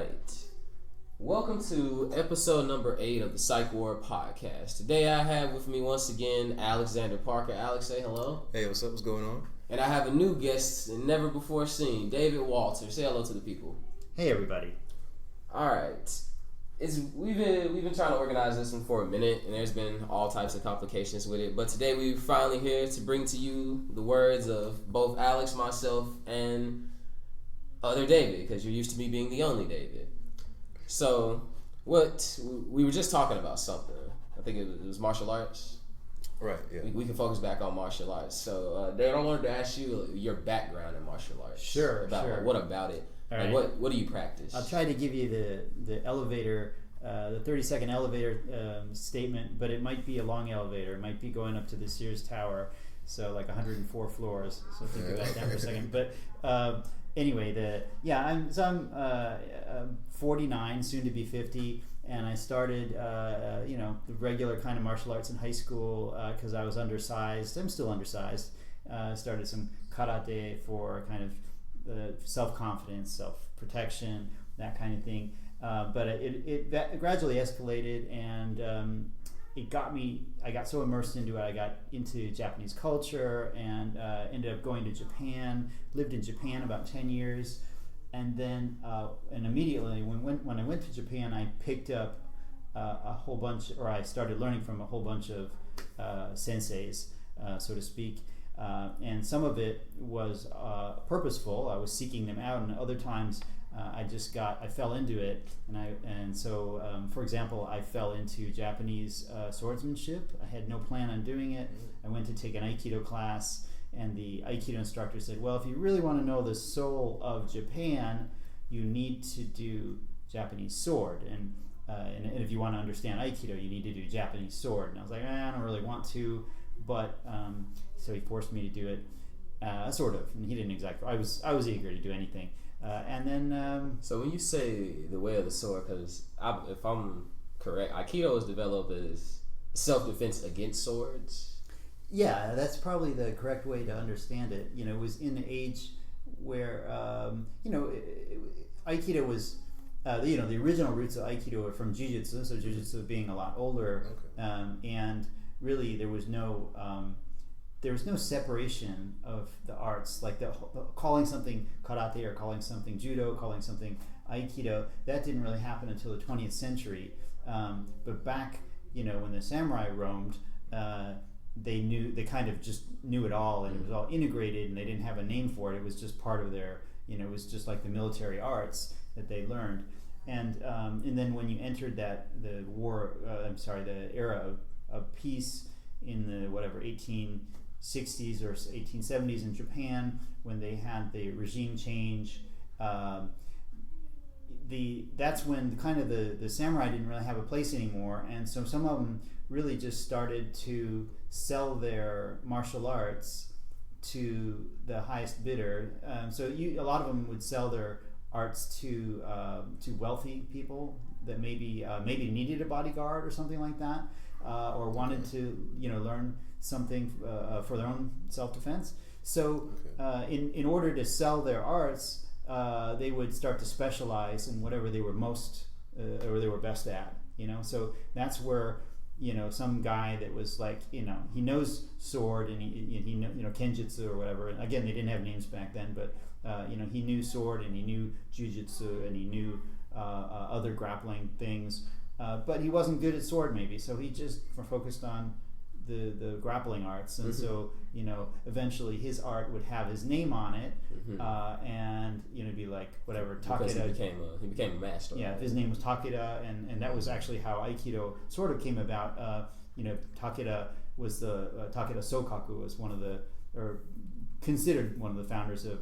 right. Welcome to episode number 8 of the Psycheward podcast. Today I have with me once again Alexander Parker. Alex, say hello. Hey, what's up? What's going on? And I have a new guest, never before seen, David Walter. Say hello to the people. Hey, everybody. All right. We've been trying to organize this one for a minute, and there's been all types of complications with it. But today we're finally here to bring to you the words of both Alex, myself, and other David, because you're used to me being the only David. So, we were just talking about something. I think it was martial arts. Right, yeah. We can focus back on martial arts. So, David, I wanted to ask you your background in martial arts. Sure. Like, what about it? Like, right. What do you practice? I'll try to give you the elevator, the 30-second elevator statement, but it might be a long elevator. It might be going up to the Sears Tower, so like 104 floors. So think about that for a second. But anyway, I'm 49, soon to be 50, and I started the regular kind of martial arts in high school because I was undersized. I'm still undersized. Started some karate for kind of self-confidence, self-protection, that kind of thing. But it gradually escalated, and I got so immersed into it. I got into Japanese culture and ended up going to Japan, lived in Japan about 10 years. And then, and immediately when I went to Japan, I picked up I started learning from a whole bunch of senseis, so to speak. And some of it was purposeful. I was seeking them out, and other times I fell into it. So for example, I fell into Japanese swordsmanship. I had no plan on doing it. I went to take an Aikido class, and the Aikido instructor said, well, if you really want to know the soul of Japan, you need to do Japanese sword. And if you want to understand Aikido, you need to do Japanese sword. And I was like, I don't really want to. But so he forced me to do it, sort of. And he didn't exactly. I was eager to do anything. And then. So when you say the way of the sword, because if I'm correct, Aikido was developed as self-defense against swords. Yeah, that's probably the correct way to understand it. It was in the age where Aikido was. The original roots of Aikido are from Jiu-Jitsu, so Jiu-Jitsu being a lot older, and really there was no separation of the arts, like calling something karate or calling something judo, calling something Aikido. That didn't really happen until the 20th century. But back, when the samurai roamed, they kind of just knew it all, and it was all integrated, and they didn't have a name for it. It was just part of their, it was just like the military arts that they learned. And then when you entered the era of peace in the 1860s or 1870s in Japan, when they had the regime change, that's when kind of the samurai didn't really have a place anymore, and so some of them really just started to sell their martial arts to the highest bidder. So a lot of them would sell their arts to wealthy people that maybe needed a bodyguard or something like that, or wanted to learn something for their own self-defense. So in order to sell their arts, they would start to specialize in whatever they were most or they were best at. So that's where some guy that was like he knows sword and he kenjutsu or whatever. And again, they didn't have names back then, but he knew sword and he knew jujitsu and he knew other grappling things. But he wasn't good at sword, maybe, so he just focused on the grappling arts, and so eventually his art would have his name on it, and be like whatever Takeda. He became a master. Yeah, his name was Takeda, and that was actually how Aikido sort of came about. Takeda was Takeda Sokaku was considered one of the founders of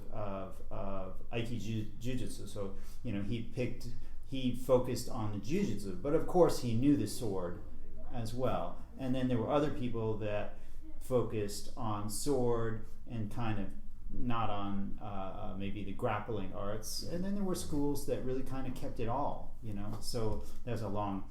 Aikido Jiu-Jitsu. So he focused on the Jiu-Jitsu, but of course he knew the sword as well. And then there were other people that focused on sword and kind of not on maybe the grappling arts. And then there were schools that really kind of kept it all, So that was a long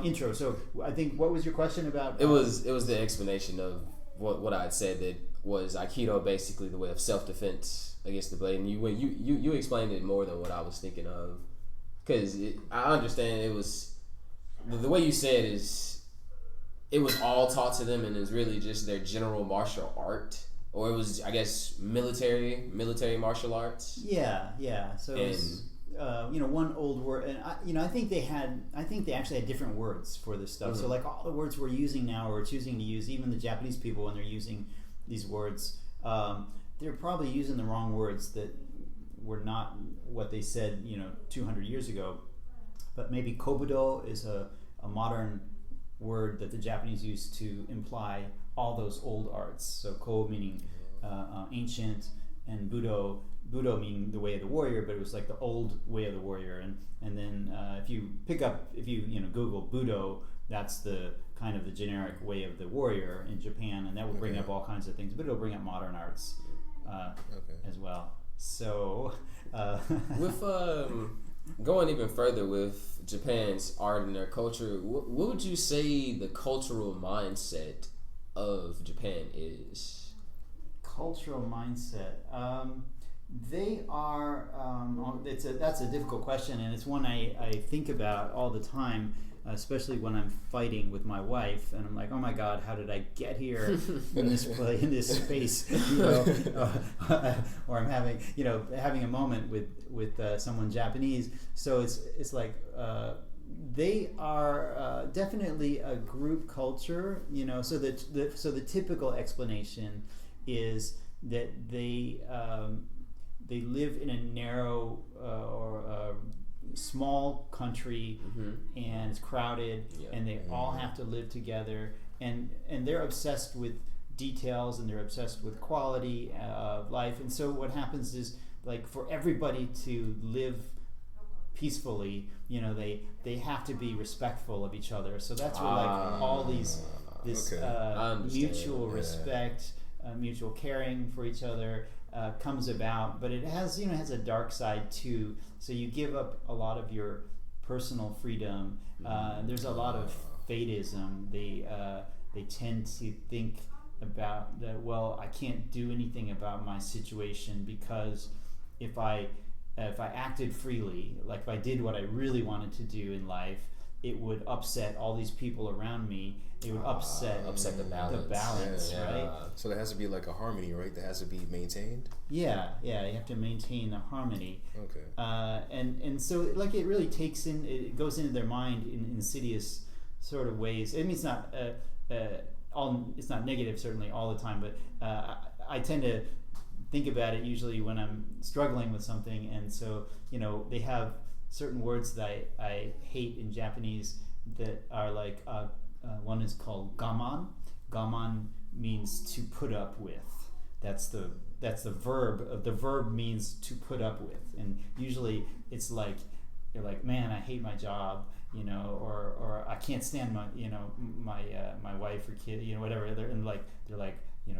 intro. So I think, what was your question about? It was the explanation of what I had said, that was Aikido basically the way of self-defense against the blade, and you explained it more than what I was thinking of, because I understand it was the way you said is it was all taught to them, and it's really just their general martial art, or it was, I guess, military martial arts. Yeah. So it was, one old word, and I think they actually had different words for this stuff. So like all the words we're using now, or choosing to use, even the Japanese people when they're using these words, they're probably using the wrong words that were not what they said 200 years ago. But maybe kobudo is a modern word that the Japanese use to imply all those old arts. So ko meaning ancient, and budo meaning the way of the warrior, but it was like the old way of the warrior. And then if you Google budo, that's the kind of the generic way of the warrior in Japan, and that will bring up all kinds of things, but it'll bring up modern arts as well. So with going even further with Japan's art and their culture, what would you say the cultural mindset of Japan is? Cultural mindset. They are. That's a difficult question, and it's one I think about all the time, especially when I'm fighting with my wife, and I'm like, oh my God, how did I get here in this place, in this space? Or I'm having a moment with someone Japanese. So it's like they are definitely a group culture. So the typical explanation is that they live in a narrow or small country, and it's crowded, and they all have to live together, and they're obsessed with details, and they're obsessed with quality of life. And so what happens is, like, for everybody to live peacefully, they have to be respectful of each other. So that's where like all this mutual respect, mutual caring for each other comes about. But it has a dark side too. So you give up a lot of your personal freedom. There's a lot of fatism. They tend to think about that. Well, I can't do anything about my situation, because if I acted freely, like if I did what I really wanted to do in life, it would upset all these people around me. It would upset the balance. Right? So there has to be like a harmony, right? That has to be maintained. Yeah. You have to maintain the harmony. Okay. And so like it really it goes into their mind in insidious sort of ways. I mean, it's not it's not negative certainly all the time, but I tend to think about it usually when I'm struggling with something, and so they have certain words that I hate in Japanese that are like one is called gaman. Gaman means to put up with. That's the verb. The verb means to put up with, and usually it's like you're like, man, I hate my job, or I can't stand my my wife or kid, whatever. They're like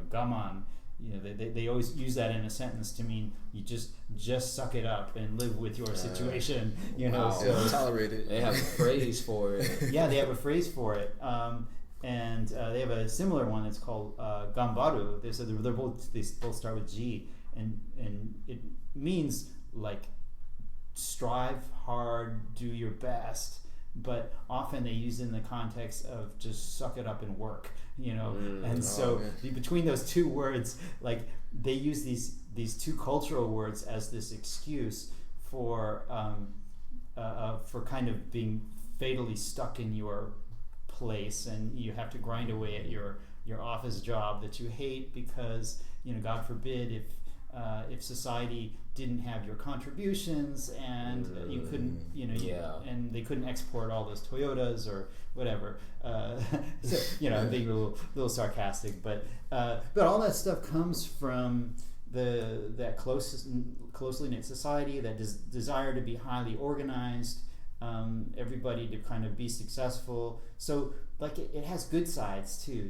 gaman. They always use that in a sentence to mean you just suck it up and live with your situation. Wow. So Tolerate it. They have a phrase for it. Yeah, they have a phrase for it, and they have a similar one that's called gambaru. They both start with G, and it means like strive hard, do your best. But often they use it in the context of just suck it up and work, and so between those two words, like they use these two cultural words as this excuse for kind of being fatally stuck in your place, and you have to grind away at your office job that you hate because God forbid if society didn't have your contributions and you couldn't and they couldn't export all those Toyotas or whatever, so being a little sarcastic, but all that stuff comes from that closely knit society, that desire to be highly organized, everybody to kind of be successful. So like it has good sides too,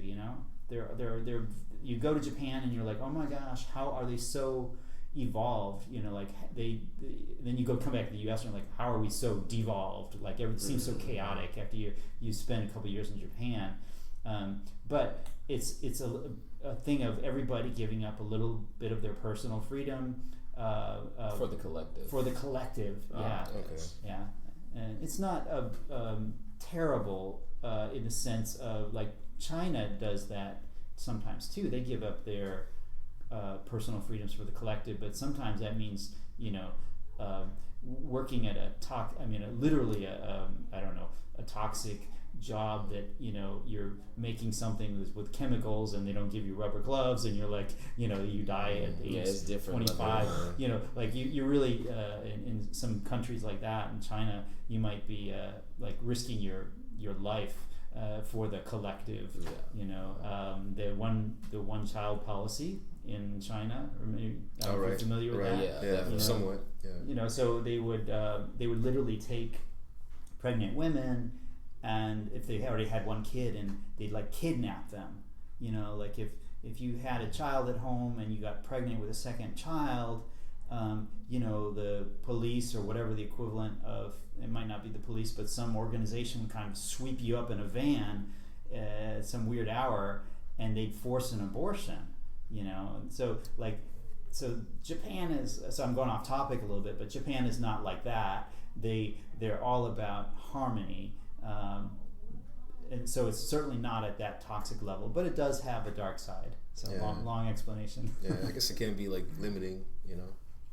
there you go to Japan and you're like, oh my gosh, how are they so evolved? Like then you come back to the US and you're like, how are we so devolved? Like everything seems so chaotic after you spend a couple years in Japan. But it's a thing of everybody giving up a little bit of their personal freedom for the collective. For the collective, yeah. Okay. Yeah, and it's not terrible in the sense of like China does that sometimes too. They give up their personal freedoms for the collective, but sometimes that means working at a toxic job that you're making something with chemicals and they don't give you rubber gloves and you're like you die at age 25. Like you really in some countries like that, in China you might be like risking your life for the collective. The one child policy in China, or maybe I don't know if you're familiar with that. Yeah, somewhat. Yeah. So they would literally take pregnant women, and if they already had one kid, and they'd like kidnap them. Like if you had a child at home and you got pregnant with a second child, the police or whatever the equivalent of, it might not be the police, but some organization would kind of sweep you up in a van at some weird hour, and they'd force an abortion. So Japan is, so I'm going off topic a little bit, but Japan is not like that. They're all about harmony. And so it's certainly not at that toxic level, but it does have a dark side. So long explanation. Yeah, I guess it can be like limiting,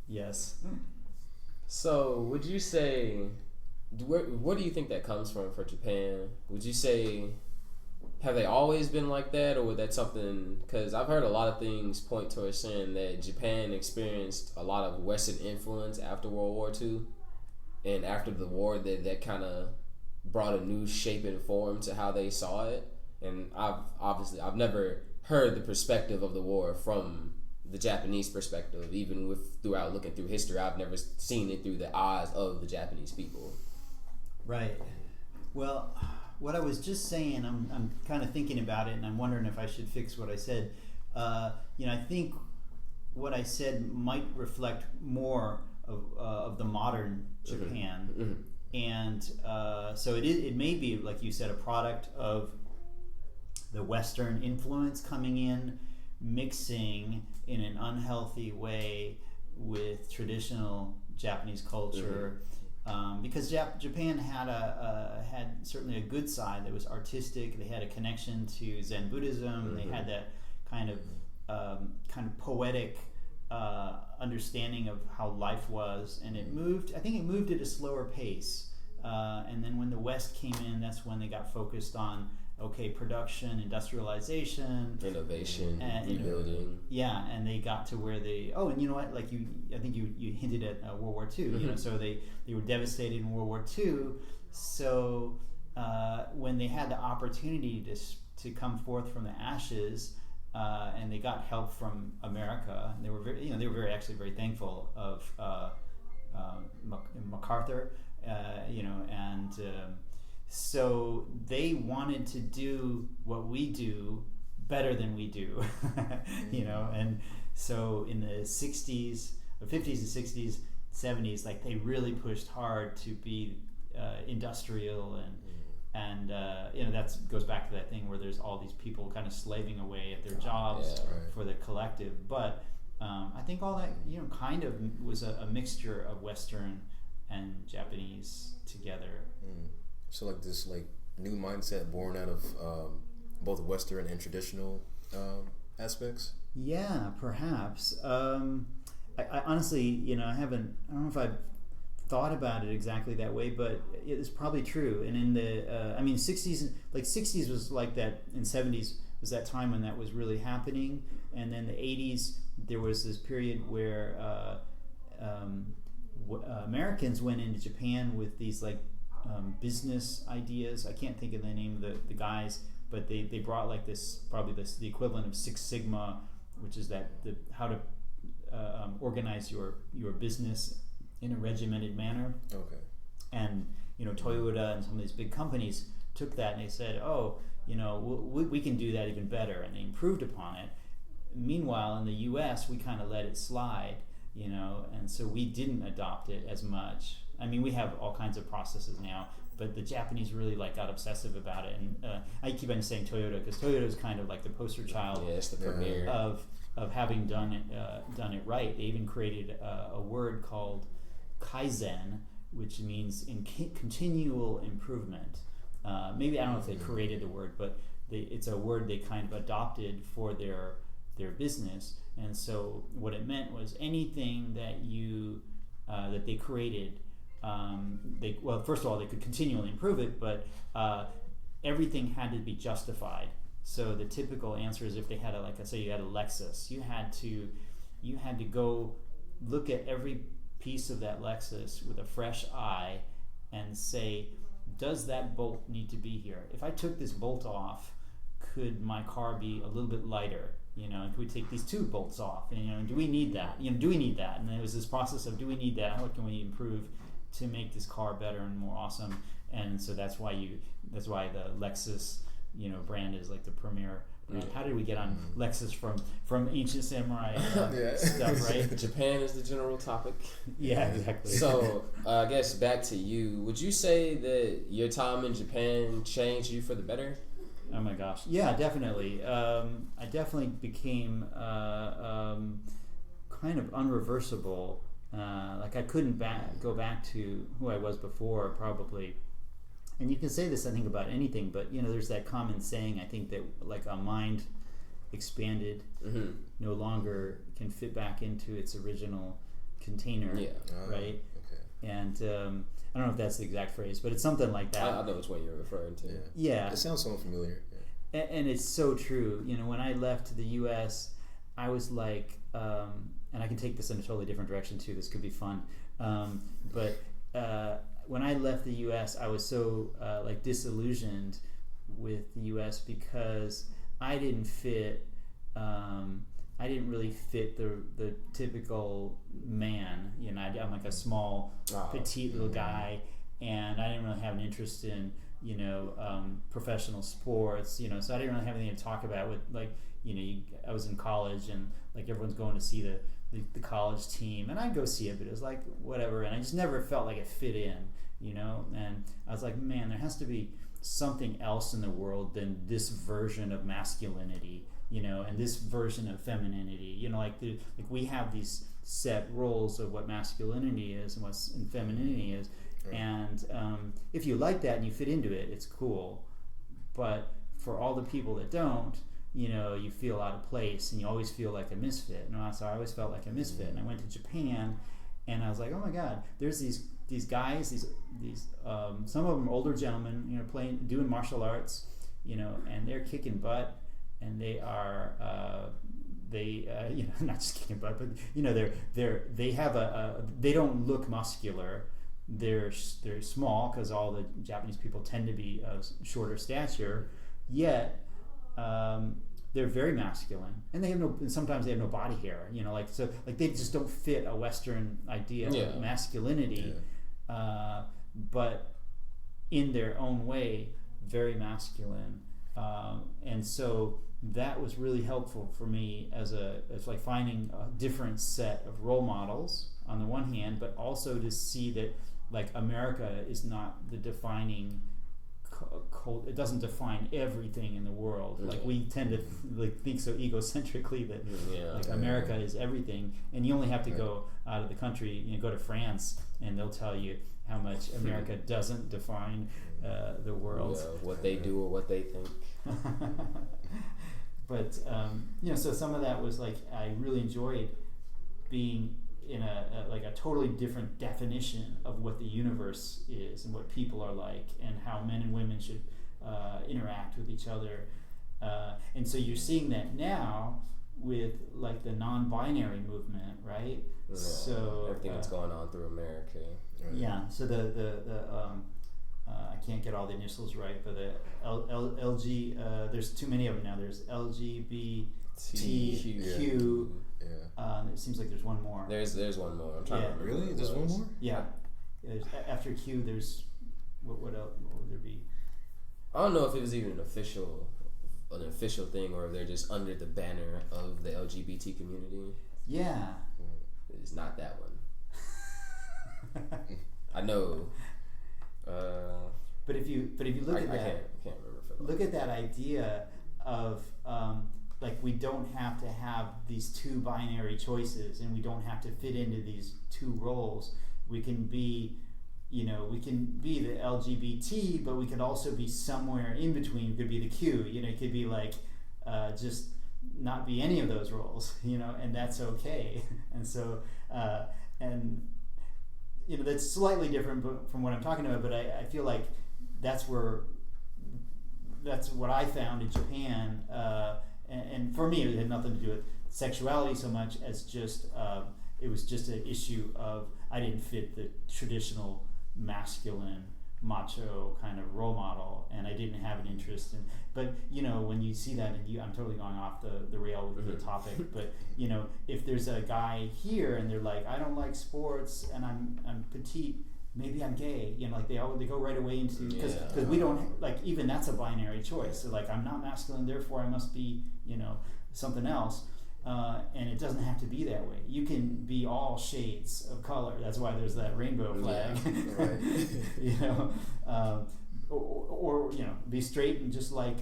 Yes. So would you say, what do you think that comes from for Japan? Would you say, have they always been like that, or was that something, because I've heard a lot of things point towards saying that Japan experienced a lot of Western influence after World War II, and after the war that kind of brought a new shape and form to how they saw it. And I've never heard the perspective of the war from the Japanese perspective, even throughout looking through history. I've never seen it through the eyes of the Japanese people. Right. Well, what I was just saying, I'm kind of thinking about it, and I'm wondering if I should fix what I said. I think what I said might reflect more of the modern Japan. Mm-hmm. And so it may be, like you said, a product of the Western influence coming in, mixing in an unhealthy way with traditional Japanese culture. Mm-hmm. Because Japan had certainly a good side that was artistic. They had a connection to Zen Buddhism. Mm-hmm. They had that kind of poetic understanding of how life was, and it moved. I think it moved at a slower pace. And then when the West came in, that's when they got focused on production, industrialization, innovation, and rebuilding. Yeah, and they got to where they. Oh, and you know what? Like I think you hinted at World War II. Mm-hmm. So they were devastated in World War II. So when they had the opportunity to come forth from the ashes. And they got help from America. And they were very thankful of MacArthur, so they wanted to do what we do better than we do, and so in the 60s, the 50s and 60s, 70s, like they really pushed hard to be industrial and that goes back to that thing where there's all these people kind of slaving away at their jobs for the collective. But I think all that kind of was a mixture of Western and Japanese together. So like this new mindset born out of both Western and traditional aspects. Yeah, perhaps. I honestly, I don't know if I've thought about it exactly that way, but it's probably true. And in the 60s was like that, and 70s was that time when that was really happening, and then the 80s there was this period where Americans went into Japan with these business ideas. I can't think of the name of the guys, but they brought the equivalent of Six Sigma, which is how to organize your business in a regimented manner. Okay. And Toyota and some of these big companies took that and they said, we can do that even better, and they improved upon it. Meanwhile, in the U.S., we kind of let it slide, and so we didn't adopt it as much. I mean, we have all kinds of processes now, but the Japanese really like got obsessive about it. And I keep on saying Toyota because Toyota is kind of like the poster child it's the premier of having done it right. They even created a word called Kaizen, which means continual improvement. Maybe I don't know if they created the word, but it's a word they kind of adopted for their business. And so what it meant was anything that they created, first of all, they could continually improve it, but everything had to be justified. So the typical answer is if they had say you had a Lexus, you had to go look at every piece of that Lexus with a fresh eye and say, does that bolt need to be here? If I took this bolt off, could my car be a little bit lighter? Could we take these two bolts off? And do we need that? Do we need that? And there was this process of, do we need that? What can we improve to make this car better and more awesome? And so that's why the Lexus, brand is like the premier brand. How did we get on Lexus from ancient samurai stuff, right? Japan is the general topic. Yeah, exactly. So I guess back to you. Would you say that your time in Japan changed you for the better? Oh my gosh, yeah, definitely. I definitely became kind of unreversible. Like I couldn't go back to who I was before, probably. And you can say this, I think, about anything, but there's that common saying, I think, that like a mind expanded no longer can fit back into its original container, right? Okay. And I don't know if that's the exact phrase, but it's something like that. I know which one you're referring to. Yeah. It sounds so familiar. Yeah. And it's so true. When I left the U.S., I was like, and I can take this in a totally different direction too. This could be fun. But when I left the U.S., I was so disillusioned with the U.S. because I didn't fit. I didn't really fit the typical man. I'm like a small, petite little guy, and I didn't really have an interest in professional sports. So I didn't really have anything to talk about with I was in college and like everyone's going to see the college team, and I'd go see it, but it was like whatever, and I just never felt like it fit in, and I was like, man, there has to be something else in the world than this version of masculinity, and this version of femininity, like we have these set roles of what masculinity is and what femininity is, and if you like that and you fit into it, it's cool, but for all the people that don't, you feel out of place and you always feel like a misfit. And so I always felt like a misfit. And I went to Japan and I was like, oh my God, there's these guys, these some of them older gentlemen, doing martial arts, and they're kicking butt, and they are not just kicking butt, but they don't look muscular. They're small because all the Japanese people tend to be shorter stature, yet they're very masculine, and sometimes they have no body hair, so they just don't fit a Western idea of masculinity, but in their own way, very masculine, and so that was really helpful for me as like finding a different set of role models on the one hand, but also to see that like America is not the defining. It doesn't define everything in the world. Like we tend to think so egocentrically that America is everything, and you only have to go out of the country. Go to France, and they'll tell you how much America doesn't define the world. What they do or what they think. But so some of that was like I really enjoyed being in a totally different definition of what the universe is and what people are like and how men and women should interact with each other, and so you're seeing that now with like the non-binary movement, right? So everything that's going on through America. Right? Yeah. So the I can't get all the initials right, but the LG there's too many of them now. There's LGBTQ. It seems like there's one more. There's one more. I'm trying to remember. Really? There's one more? Yeah. After Q, there's what else? What would there be? I don't know if it was even an official thing or if they're just under the banner of the LGBT community. Yeah. It's not that one. I know. But if you look at that, I can't remember. Look at that idea of like we don't have to have these two binary choices, and we don't have to fit into these two roles. We can be, we can be the LGBT, but we could also be somewhere in between. We could be the Q. It could be like just not be any of those roles. And that's okay. And so that's slightly different from what I'm talking about. But I feel like that's what I found in Japan. And for me, it had nothing to do with sexuality so much as just it was just an issue of I didn't fit the traditional masculine macho kind of role model, and I didn't have an interest in. But when you see that, and I'm totally going off the rail with the topic. But if there's a guy here and they're like, I don't like sports and I'm petite. Maybe I'm gay, like they go right away into because we don't like even that's a binary choice. So like I'm not masculine, therefore I must be something else, and it doesn't have to be that way. You can be all shades of color. That's why there's that rainbow flag, or be straight and just like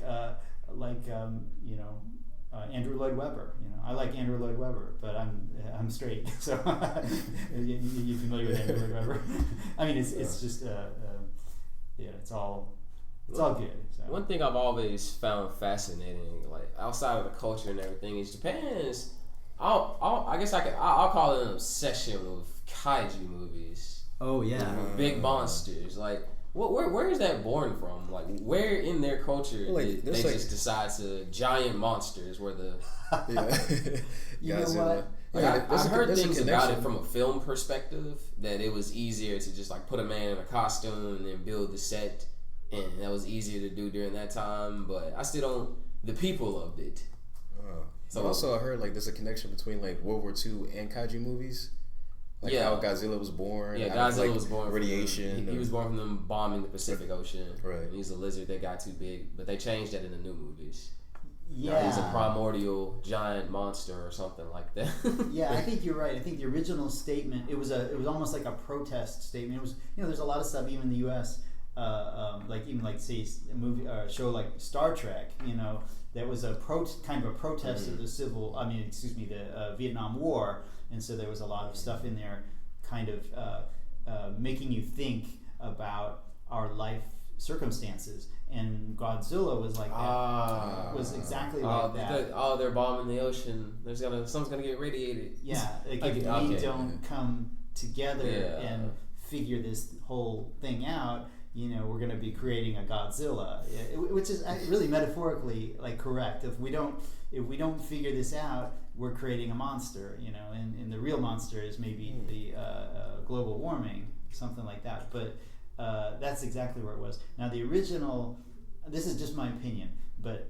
Andrew Lloyd Webber. I like Andrew Lloyd Webber, but I'm straight. So you familiar with Andrew Lloyd Webber? I mean, it's just it's all good. So. One thing I've always found fascinating, like outside of the culture and everything, is Japan's. I'll call it an obsession with kaiju movies. Oh yeah, big monsters. Like, where is that born from? Like, where in their culture did they just decide to giant monsters were the? You know what? I heard things about it from a film perspective, that it was easier to just like put a man in a costume and then build the set, and that was easier to do during that time. But I still don't. The people loved it. So also I heard like there's a connection between like World War II and kaiju movies. Like how Godzilla was born. Yeah, Godzilla was born radiation. He was born from them bombing the Pacific Ocean. Right. And he's a lizard that got too big, but they changed that in the new movies. Yeah. He's a primordial giant monster or something like that. Yeah, I think you're right. I think the original statement it was almost like a protest statement. It was there's a lot of stuff even in the U.S. Like say a movie or a show like Star Trek. That was a kind of a protest of the Vietnam War, and so there was a lot of stuff in there, kind of making you think about our life circumstances. And Godzilla was like that. Was exactly like that. They're bombing the ocean. Someone's gonna get radiated. Yeah, like if we don't come together and figure this whole thing out, we're going to be creating a Godzilla, which is really metaphorically like correct. If we don't figure this out, we're creating a monster, and the real monster is maybe the global warming, something like that. But that's exactly where it was. Now the original, this is just my opinion, but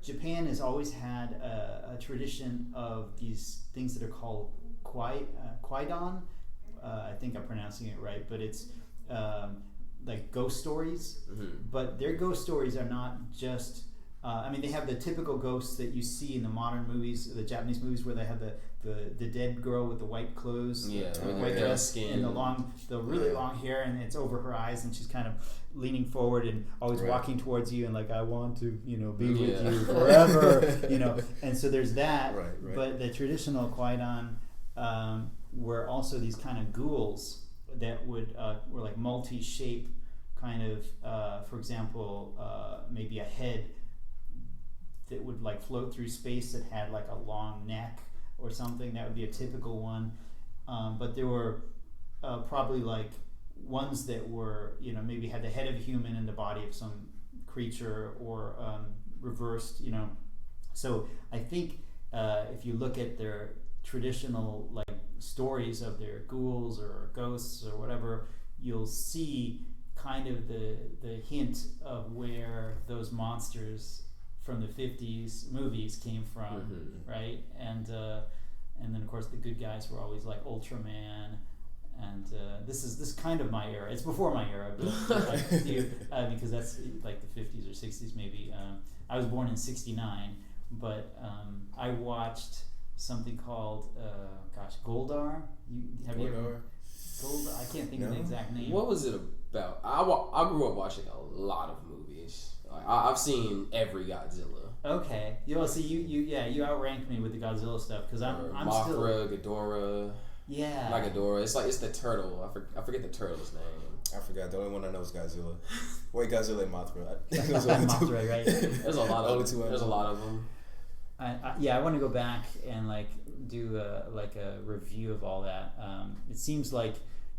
Japan has always had a tradition of these things that are called Kwaidan. I think I'm pronouncing it right, but it's like ghost stories, but their ghost stories are not just. They have the typical ghosts that you see in the modern movies, the Japanese movies, where they have the dead girl with the white clothes, the white dress, skin, and the really long hair, and it's over her eyes, and she's kind of leaning forward and always walking towards you, and like, I want to, be with you forever, And so there's that. Right. But the traditional Kwaidan were also these kind of ghouls that were like multi-shape, kind of, for example, maybe a head that would like float through space that had like a long neck or something. That would be a typical one. But there were probably like ones that were, maybe had the head of a human and the body of some creature, or reversed, So I think if you look at their traditional like stories of their ghouls or ghosts or whatever, you'll see kind of the hint of where those monsters from the 50s movies came from, right? And then of course the good guys were always like Ultraman, and this is kind of my era. It's before my era, but because that's like the 50s or 60s maybe. I was born in '69, but I watched something called Goldar. Have you ever? Gold. I can't think of the exact name. What was it about? I grew up watching a lot of movies. Like, I've seen every Godzilla. Okay. You outranked me with the Godzilla stuff because I'm Mothra, still Ghidorah. Yeah. Not Ghidorah. It's the turtle. I forget the turtle's name. I forgot. The only one I know is Godzilla. Wait, Godzilla and Mothra. Mothra, right? There's a lot of them. There's a lot of them. I want to go back and do a review of all that. It seems like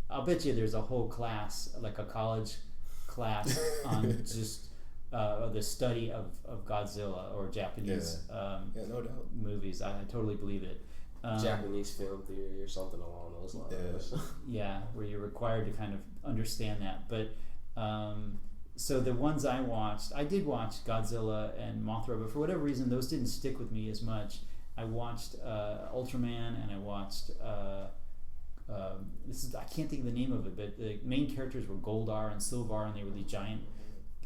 I'll bet you there's a whole class, like a college class on just the study of Godzilla or Japanese no doubt. movies. I totally believe it. Japanese film theory or something along those lines. Yeah, where you're required to kind of understand that. But so the ones I did watch Godzilla and Mothra, but for whatever reason, those didn't stick with me as much. I watched Ultraman, and I watched I can't think of the name of it, but the main characters were Goldar and Silvar, and they were these giant.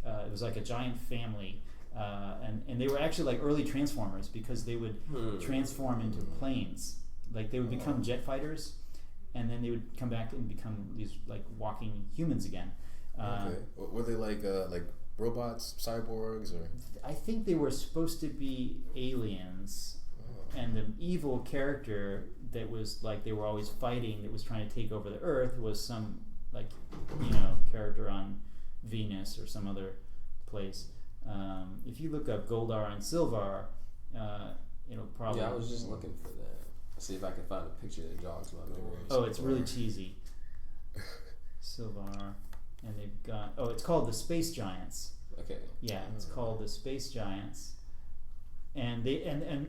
It was like a giant family. And they were actually like early Transformers because they would transform into planes. Like they would become jet fighters, and then they would come back and become these like walking humans again. Okay. Were they like robots, cyborgs, or? I think they were supposed to be aliens, and the evil character that was like they were always fighting that was trying to take over the Earth was some character on Venus or some other place. If you look up Goldar and Silvar, it'll probably. Yeah, I was just looking for that. See if I can find a picture that jogs my memory. Oh, it's really cheesy. Silvar, and they've got. Oh, it's called the Space Giants. Okay. Yeah, it's called the Space Giants, and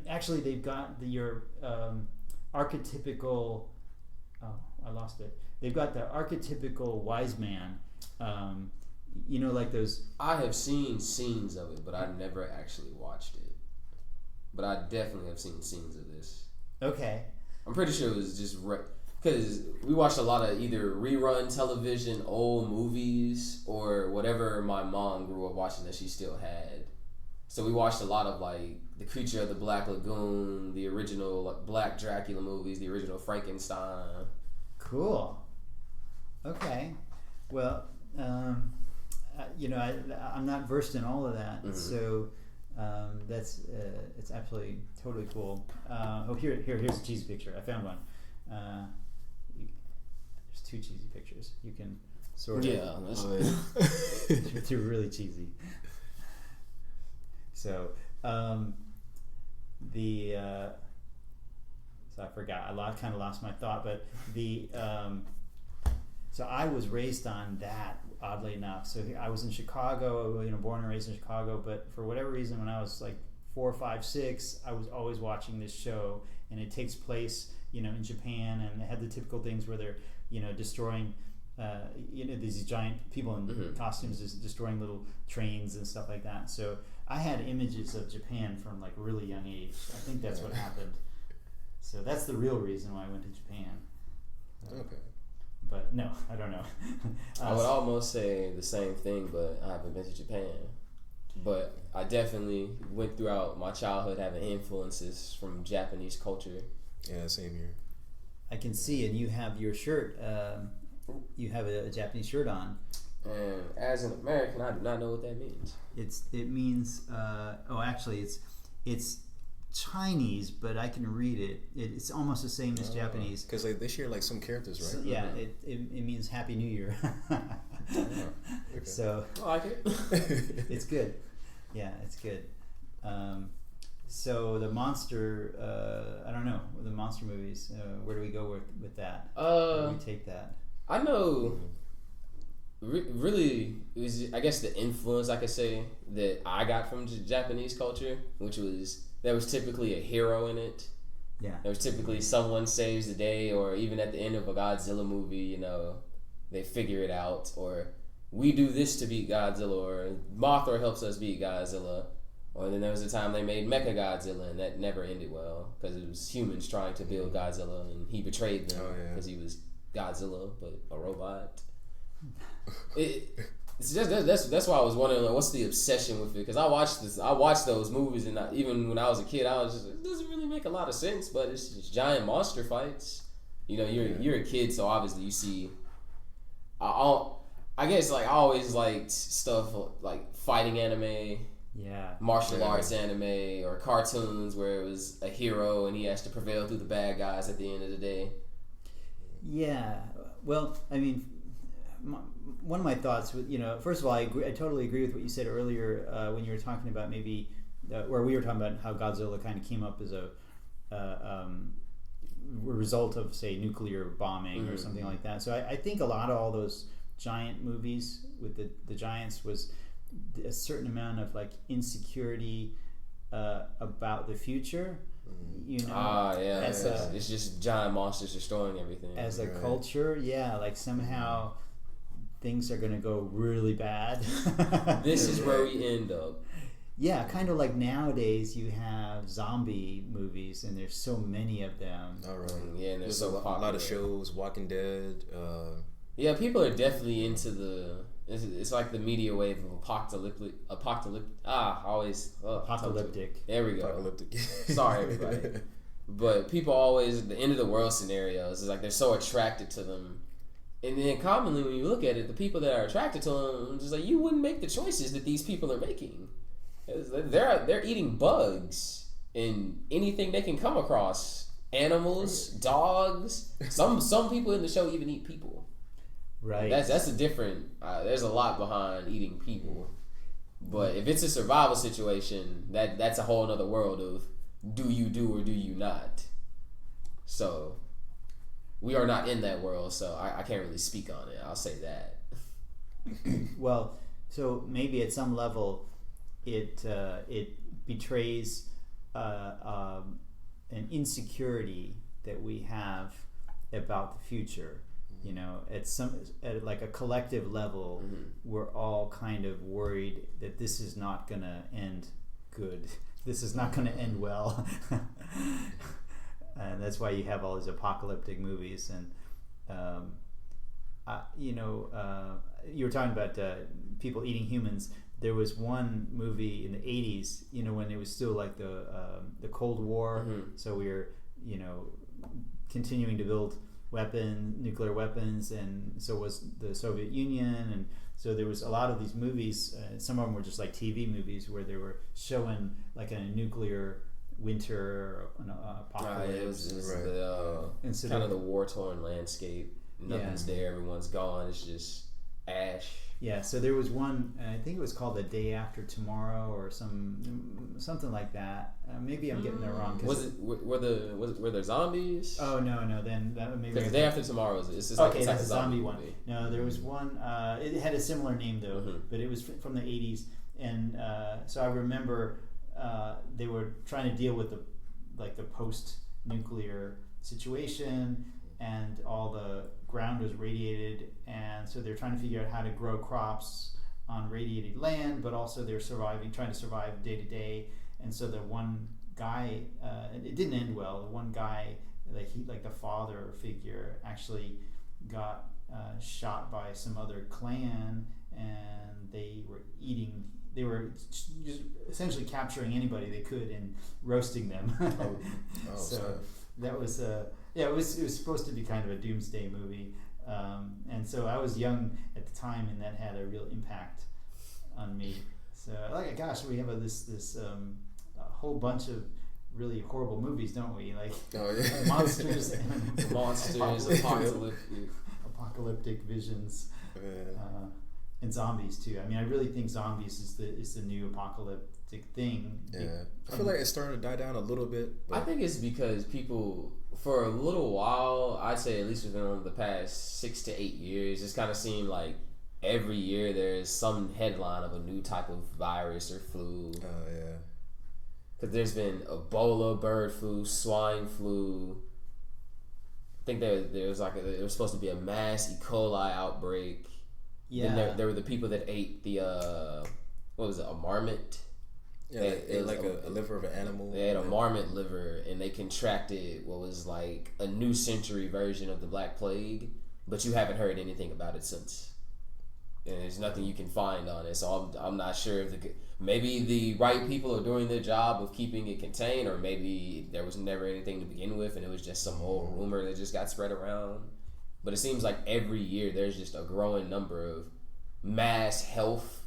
actually they've got your archetypical. Oh, I lost it. They've got the archetypical wise man. Like those. I have seen scenes of it, but I never actually watched it. But I definitely have seen scenes of this. Okay. I'm pretty sure it was just because we watched a lot of either rerun television, old movies, or whatever my mom grew up watching that she still had. So we watched a lot of like The Creature of the Black Lagoon, the original Black Dracula movies, the original Frankenstein. Cool. Okay. Well. I'm not versed in all of that, so that's it's absolutely totally cool. Here's a cheesy picture. I found one. There's two cheesy pictures. You can sort of. They're really cheesy. So so I forgot. I kind of lost my thought, but so I was raised on that, oddly enough. So I was in Chicago, born and raised in Chicago, but for whatever reason, when I was like 4, 5, 6, I was always watching this show, and it takes place, in Japan, and they had the typical things where they're, destroying, these giant people in costumes just destroying little trains and stuff like that. So I had images of Japan from like really young age. I think that's what happened. So that's the real reason why I went to Japan. Okay. But no, I don't know. I would almost say the same thing, but I haven't been to Japan. But I definitely went throughout my childhood having influences from Japanese culture. Yeah, same here. I can see, and you have your shirt. You have a Japanese shirt on. And as an American, I do not know what that means. It means. Actually, it's Chinese, but I can read it. It's almost the same as Japanese. Because they share like some characters, right? So, yeah, it means Happy New Year. Okay. So I like it. It's good. Yeah, it's good. So the monster, I don't know, the monster movies. Where do we go with that? Where do we take that? I know. Really, it was, I guess, the influence I could say that I got from Japanese culture, which was. There was typically a hero in it. Yeah. There was typically someone saves the day, or even at the end of a Godzilla movie, they figure it out, or we do this to beat Godzilla, or Mothra helps us beat Godzilla. Or then there was a time they made Mecha Godzilla, and that never ended well because it was humans trying to build Godzilla, and he betrayed them because he was Godzilla, but a robot. That's why I was wondering, like, what's the obsession with it? Because I watched those movies, and even when I was a kid, I was just, it doesn't really make a lot of sense. But it's just giant monster fights. You're a kid, so obviously you see I guess like I always liked stuff like fighting anime, Yeah. martial arts anime, or cartoons where it was a hero and he has to prevail through the bad guys at the end of the day. Yeah. Well, I mean, one of my thoughts, first of all, I totally agree with what you said earlier when you were talking about maybe, where we were talking about how Godzilla kind of came up as a result of, say, nuclear bombing or something like that. So I think a lot of all those giant movies with the giants was a certain amount of like insecurity about the future. It's just giant monsters destroying everything. As a culture, like somehow things are going to go really bad. This is where we end up. Yeah, kind of like nowadays you have zombie movies and there's so many of them. All right. Yeah, and there's a lot of shows, Walking Dead. Yeah, people are definitely into it's like the media wave of apocalyptic. There we go. Apocalyptic. Sorry, everybody. But people always, the end of the world scenarios, is like they're so attracted to them. And then commonly when you look at it, the people that are attracted to them, just like you wouldn't make the choices that these people are making. They're eating bugs and anything they can come across. Animals, dogs. Some people in the show even eat people. Right. That's a different. There's a lot behind eating people, but if it's a survival situation, that's a whole other world of do you do or do you not. So we are not in that world, so I can't really speak on it. I'll say that. Well, so maybe at some level, it betrays an insecurity that we have about the future. At like a collective level, we're all kind of worried that this is not going to end good. This is not going to end well. And that's why you have all these apocalyptic movies. And, you were talking about people eating humans. There was one movie in the 80s, when it was still like the Cold War. So we were, continuing to build nuclear weapons, and so was the Soviet Union, and so there was a lot of these movies. Some of them were just like TV movies where they were showing like a nuclear winter or an apocalypse. It was kind of the war-torn landscape. Nothing's there. Everyone's gone. It's just ash. Yeah, so there was one. I think it was called The Day After Tomorrow or something like that. Maybe I'm getting that wrong. Were there zombies? Oh no. Then maybe The Day After Tomorrow is just okay. Like That's a a zombie one. movie. No, there was one. It had a similar name though, but it was from the 80s, and so I remember they were trying to deal with the post-nuclear situation, and all the ground was radiated, and so they're trying to figure out how to grow crops on radiated land, but also they're trying to survive day to day. And so the one guy, it didn't end well. The one guy, like the father figure, actually got shot by some other clan, and they were just essentially capturing anybody they could and roasting them. So that was it was supposed to be kind of a doomsday movie, and so I was young at the time, and that had a real impact on me. So gosh, we have this whole bunch of really horrible movies, don't we? Like monsters, apocalyptic visions, and zombies too. I mean, I really think zombies is the new apocalyptic thing. Yeah, I feel like it's starting to die down a little bit. I think it's because people, for a little while, I'd say at least within the past 6 to 8 years, it's kind of seemed like every year there's some headline of a new type of virus or flu. Oh yeah. Because there's been Ebola, bird flu, swine flu. I think there was supposed to be a mass E. coli outbreak. Yeah. Then there were the people that ate the what was it, a marmot? Yeah, they ate like a liver of an animal. They ate a marmot liver, and they contracted what was like a new century version of the Black Plague, but you haven't heard anything about it since. And there's nothing you can find on it, so I'm not sure if maybe the right people are doing their job of keeping it contained, or maybe there was never anything to begin with, and it was just some old rumor that just got spread around. but it seems like every year there's just a growing number of mass health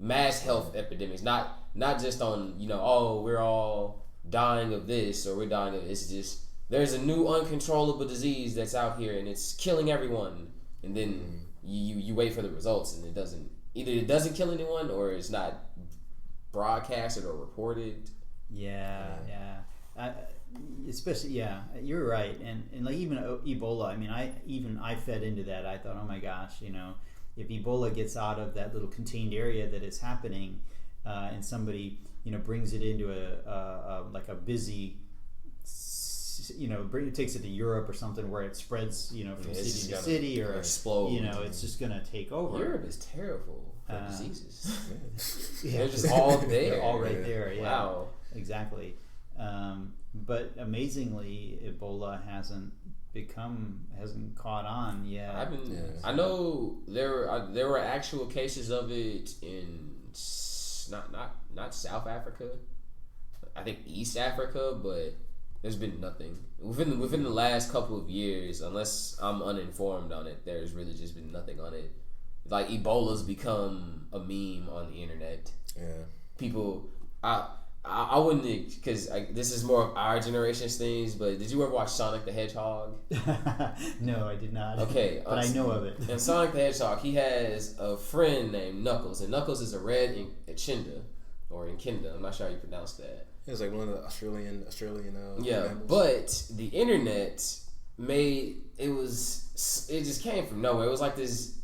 epidemics. Not just on, oh, we're all dying of this or we're dying of this. It's just there's a new uncontrollable disease that's out here and it's killing everyone. And then you wait for the results and it doesn't kill anyone or it's not broadcasted or reported. Yeah. Especially, you're right, and like even Ebola. I mean, I fed into that. I thought, oh my gosh, if Ebola gets out of that little contained area that is happening, and somebody brings it into a busy, takes it to Europe or something where it spreads, from city to city or explode. It's just gonna take over. Europe is terrible for diseases. They're just all there. They're all right there. Yeah. Wow. Exactly. But amazingly, Ebola hasn't caught on yet. I know there were actual cases of it in not South Africa, I think East Africa, but there's been nothing within the last couple of years, unless I'm uninformed on it. There's really just been nothing on it. Like Ebola's become a meme on the internet. Yeah, people. I wouldn't, because this is more of our generation's things, but did you ever watch Sonic the Hedgehog? No, I did not. Okay. But I know of it. And Sonic the Hedgehog, he has a friend named Knuckles, and Knuckles is a red Echinda, or Enkinda, I'm not sure how you pronounce that. It was like one of the Australian yeah, mammals. But the internet it just came from nowhere. It was like this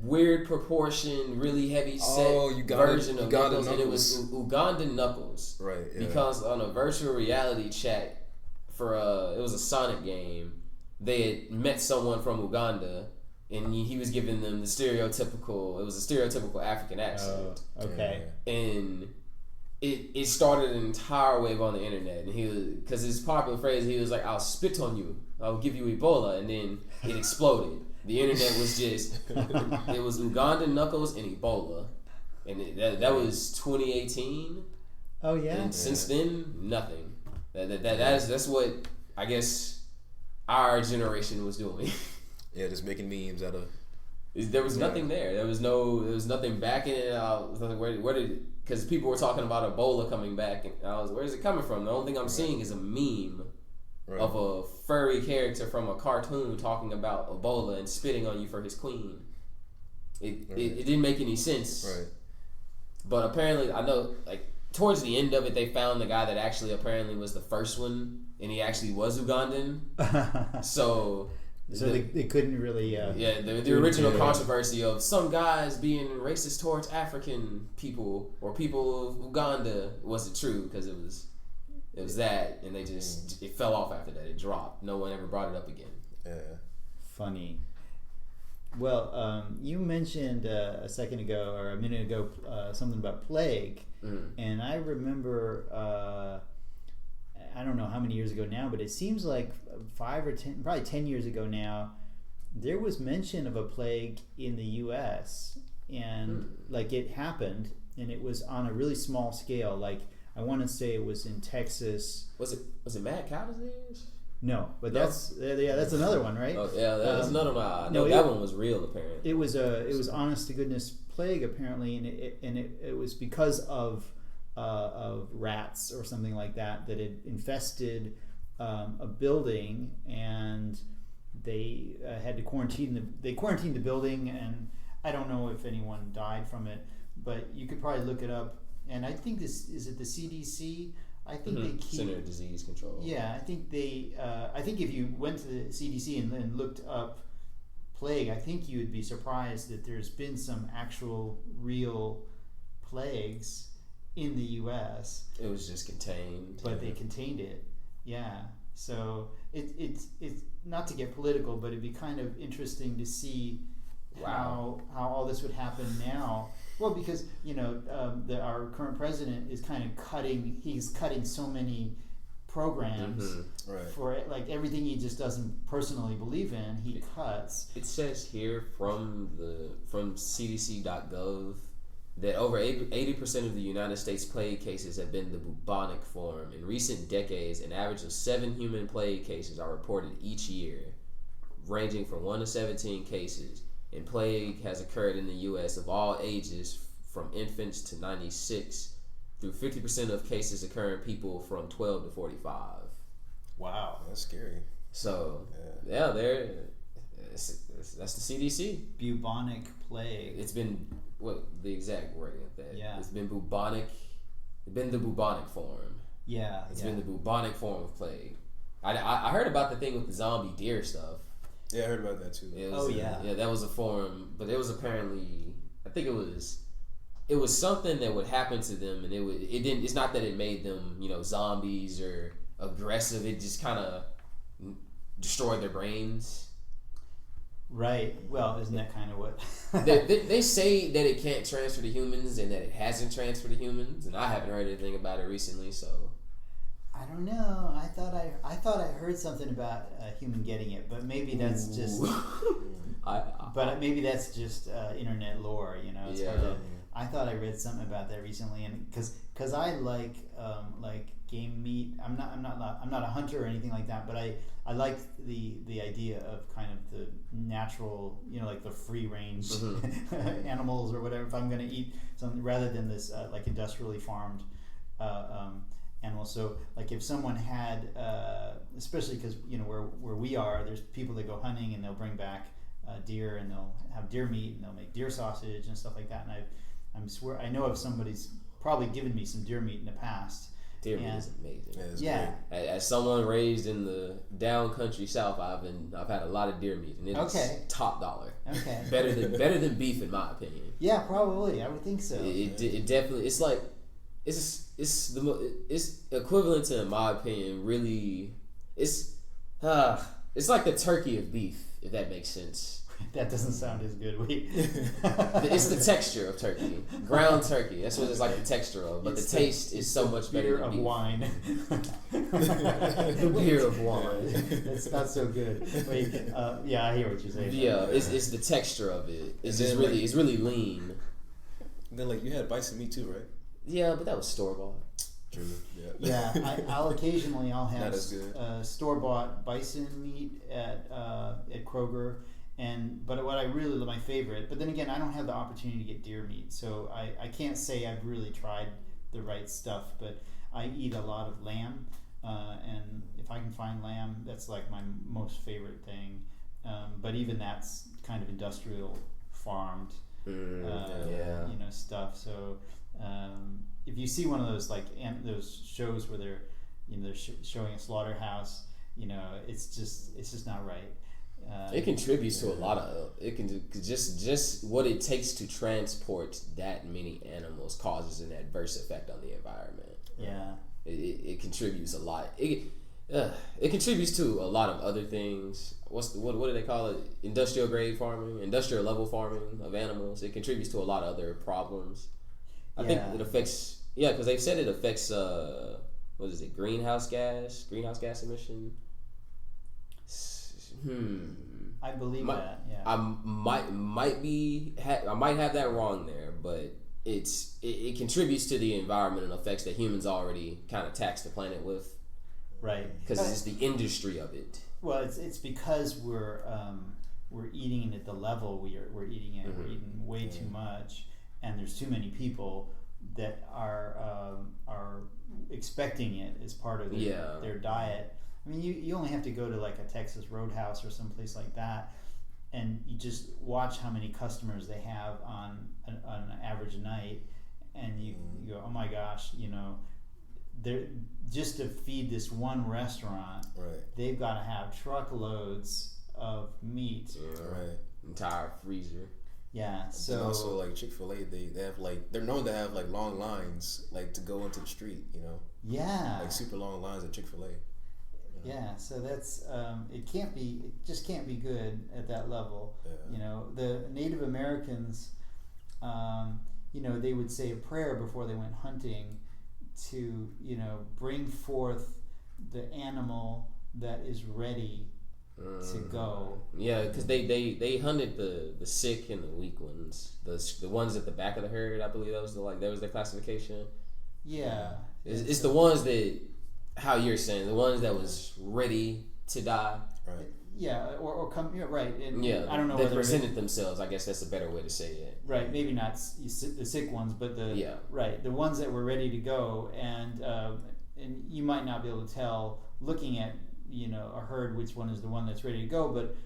weird proportion, really heavy set version of Knuckles, and it was Ugandan Knuckles. Right. Yeah. Because on a virtual reality chat for it was a Sonic game, they had met someone from Uganda, and he was giving them the stereotypical African accent. Oh, okay. And it started an entire wave on the internet, and because his popular phrase, he was like, "I'll spit on you, I'll give you Ebola," and then it exploded. The internet was just, it was Ugandan Knuckles and Ebola. And that was 2018. Oh, yeah. And since then, nothing. That's what, I guess, our generation was doing. Yeah, just making memes out of... There was nothing there. There was nothing backing it out. Because people were talking about Ebola coming back. And I was, where's it coming from? The only thing I'm seeing is a meme. Right. Of a furry character from a cartoon talking about Ebola and spitting on you for his queen. It didn't make any sense. Right. But apparently, I know, like, towards the end of it, they found the guy that actually apparently was the first one, and he actually was Ugandan. So they couldn't really... the original controversy of some guys being racist towards African people or people of Uganda wasn't true, because it was that, and it fell off after that. It dropped. No one ever brought it up again. Yeah. Funny. Well, you mentioned a second ago or a minute ago something about plague, and I remember I don't know how many years ago now, but it seems like 5 or 10, probably 10 years ago now, there was mention of a plague in the U.S. and like it happened, and it was on a really small scale, like. I want to say it was in Texas. Was it mad cow disease? No, but that's another one, right? Oh yeah, that's another one. I know that one was real. Apparently, it was honest to goodness plague apparently, and it was because of rats or something like that had infested a building, and they had to quarantine the building, and I don't know if anyone died from it, but you could probably look it up. And I think is it the CDC? I think they keep Center of Disease Control. Yeah, I think they. I think if you went to the CDC and then looked up plague, I think you would be surprised that there's been some actual real plagues in the U.S. It was just contained, but they contained it. Yeah, so it's not to get political, but it'd be kind of interesting to see how all this would happen now. Well, because our current president is kind of cutting so many programs for like everything he just doesn't personally believe in. He cuts. It says here from CDC.gov that over 80% of the United States plague cases have been the bubonic form. In recent decades, an average of 7 human plague cases are reported each year. ranging from 1 to 17 cases, and plague has occurred in the U.S. of all ages from infants to 96, through 50% of cases occur in people from 12 to 45. Wow, that's scary. So, that's the CDC. Bubonic plague. It's been, the exact wording of that? Yeah. It's been bubonic. It's been the bubonic form. Yeah. It's been the bubonic form of plague. I heard about the thing with the zombie deer stuff. Yeah, I heard about that too. Yeah, that was a form, but it was apparently, I think it was something that would happen to them, and it didn't. It's not that it made them, zombies or aggressive. It just kind of destroyed their brains. Right. Well, isn't that kind of what they say that it can't transfer to humans and that it hasn't transferred to humans, and I haven't heard anything about it recently. So I don't know. I thought I heard something about a human getting it, but maybe that's just. But maybe that's just internet lore. It's hard to. I thought I read something about that recently, and because I like game meat. I'm not a hunter or anything like that, but I like the idea of kind of the natural, like the free range animals or whatever. If I'm going to eat something rather than this like industrially farmed animals. So like if someone had, especially because where we are, there's people that go hunting and they'll bring back deer and they'll have deer meat and they'll make deer sausage and stuff like that. And I know of somebody's probably given me some deer meat in the past. Deer meat is amazing. Yeah. As someone raised in the down country South, I've had a lot of deer meat, and it's top dollar. Okay. better than beef, in my opinion. Yeah, probably. I would think so. It definitely. It's like it's equivalent to, in my opinion, really. It's like the turkey of beef, if that makes sense. That doesn't sound as good. It's the texture of turkey, ground turkey. That's what it's like, the texture of. But the taste is so much better than beef. Wine. The beer of wine. That's not so good. Wait, yeah, I hear what you're saying. Yeah, it's the texture of it. It's just really it's really lean. Then you had bison meat too, right? Yeah, but that was store bought. True. Yeah. I'll occasionally have not as good. Store bought bison meat at Kroger. But what I really love, my favorite, but then again, I don't have the opportunity to get deer meat, so I can't say I've really tried the right stuff, but I eat a lot of lamb, and if I can find lamb, that's like my most favorite thing. But even that's kind of industrial farmed, stuff. So if you see one of those those shows where they're showing a slaughterhouse, it's just not right. It contributes to a lot of just what it takes to transport that many animals causes an adverse effect on the environment. Yeah, it contributes a lot. It contributes to a lot of other things. What do they call it? Industrial grade farming, industrial level farming of animals. It contributes to a lot of other problems. I think it affects because they've said it affects greenhouse gas emission. I believe that. Yeah, I might have that wrong there, but it contributes to the environmental effects that humans already kind of tax the planet with. Right. Because it's the industry of it. Well, it's because we're eating it at the level we're eating it. We're eating way too much, and there's too many people that are expecting it as part of their diet. I mean, you only have to go to like a Texas Roadhouse or someplace like that, and you just watch how many customers they have on an average night, and you go, oh my gosh, they're just to feed this one restaurant, right? They've got to have truckloads of meat, right? Entire freezer. Yeah. So and also like Chick-fil-A, they have they're known to have long lines to go into the street, Yeah. Super long lines at Chick-fil-A. Yeah, so that's it just can't be good at that level. Yeah. The Native Americans, they would say a prayer before they went hunting to, bring forth the animal that is ready to go. Yeah, because they hunted the sick and the weak ones, the ones at the back of the herd. I believe that was their classification. Yeah, it's the ones that, how you're saying, the ones that was ready to die. Right. or come, right. And Yeah, I don't know they whether presented themselves. I guess that's a better way to say it. right, maybe not the sick ones, but the ones that were ready to go, and you might not be able to tell looking at a herd which one is the one that's ready to go, but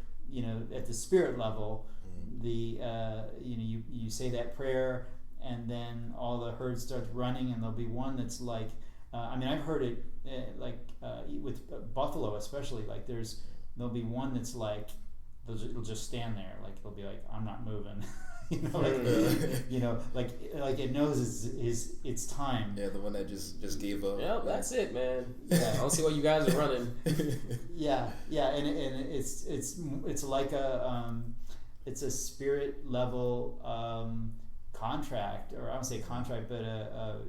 at the spirit level, the you say that prayer, and then all the herd starts running, and there'll be one that's like, I've heard it with buffalo especially, like there'll be one that's like, it'll just stand there, like it'll be like, I'm not moving. Like it knows it's time. Yeah, the one that just gave up. Yep, that's it, man. Yeah, I don't see why you guys are running. yeah, and it's like it's a spirit level contract, or I don't say contract, but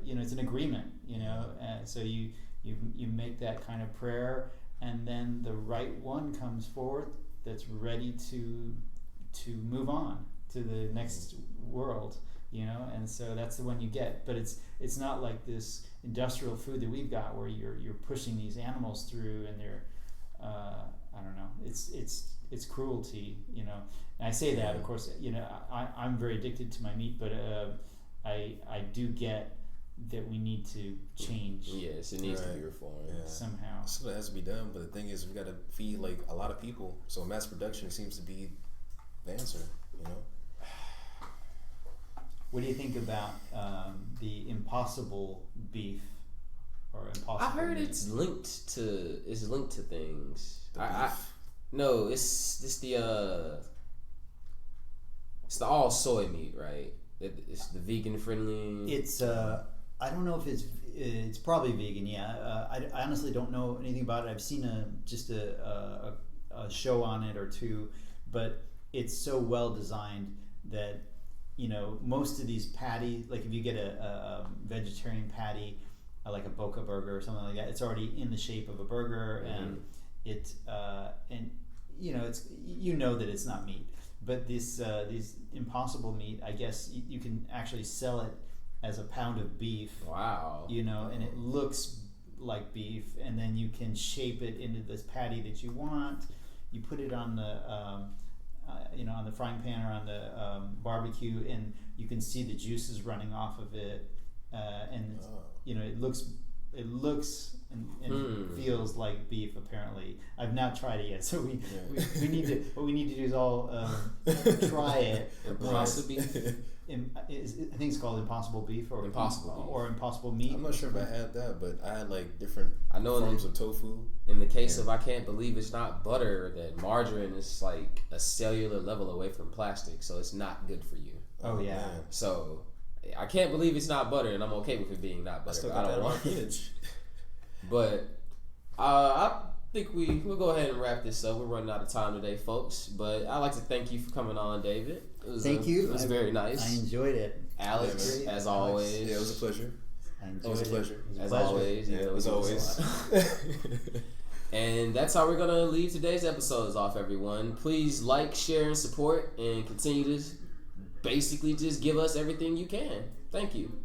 it's an agreement. And so you make that kind of prayer, and then the right one comes forth that's ready to move on to the next world, and so that's the one you get. But it's not like this industrial food that we've got where you're pushing these animals through, and they're I don't know, it's cruelty, and I say that, of course, I'm very addicted to my meat, but I do get that we need to change. Yes, it needs to be reformed somehow. So it has to be done, but the thing is, we got to feed like a lot of people, so mass production seems to be the answer. What do you think about the impossible beef or impossible? I heard meat? it's linked to things. No, it's the all soy meat, right? It's the vegan friendly. It's I don't know if it's probably vegan. Yeah, I honestly don't know anything about it. I've seen a show on it or two, but it's so well designed that most of these patties, like if you get a vegetarian patty, like a Boca burger or something like that, it's already in the shape of a burger, and it's that it's not meat. But these impossible meat, I guess you can actually sell it as a pound of beef. Wow. And it looks like beef, and then you can shape it into this patty that you want. You put it on the on the frying pan or on the barbecue, and you can see the juices running off of it, and it looks and feels like beef. Apparently, I've not tried it yet, so we need to. What we need to do is all try it. Impossible beef. I think it's called impossible beef or impossible meat. I'm not sure if I had that, but I had like different forms of tofu. In the case of I can't believe it's not butter, that margarine is like a cellular level away from plastic, so it's not good for you. Oh yeah. Man. So I can't believe it's not butter, and I'm okay with it being not butter. I still got that on fridge. But I think we'll go ahead and wrap this up. We're running out of time today, folks. But I'd like to thank you for coming on, David. Thank you. It was very nice. I enjoyed it. Alex, as always. Yeah, it was a pleasure. It was a pleasure. As always. Yeah, as always. And that's how we're going to leave today's episodes off, everyone. Please like, share, and support, and continue to basically just give us everything you can. Thank you.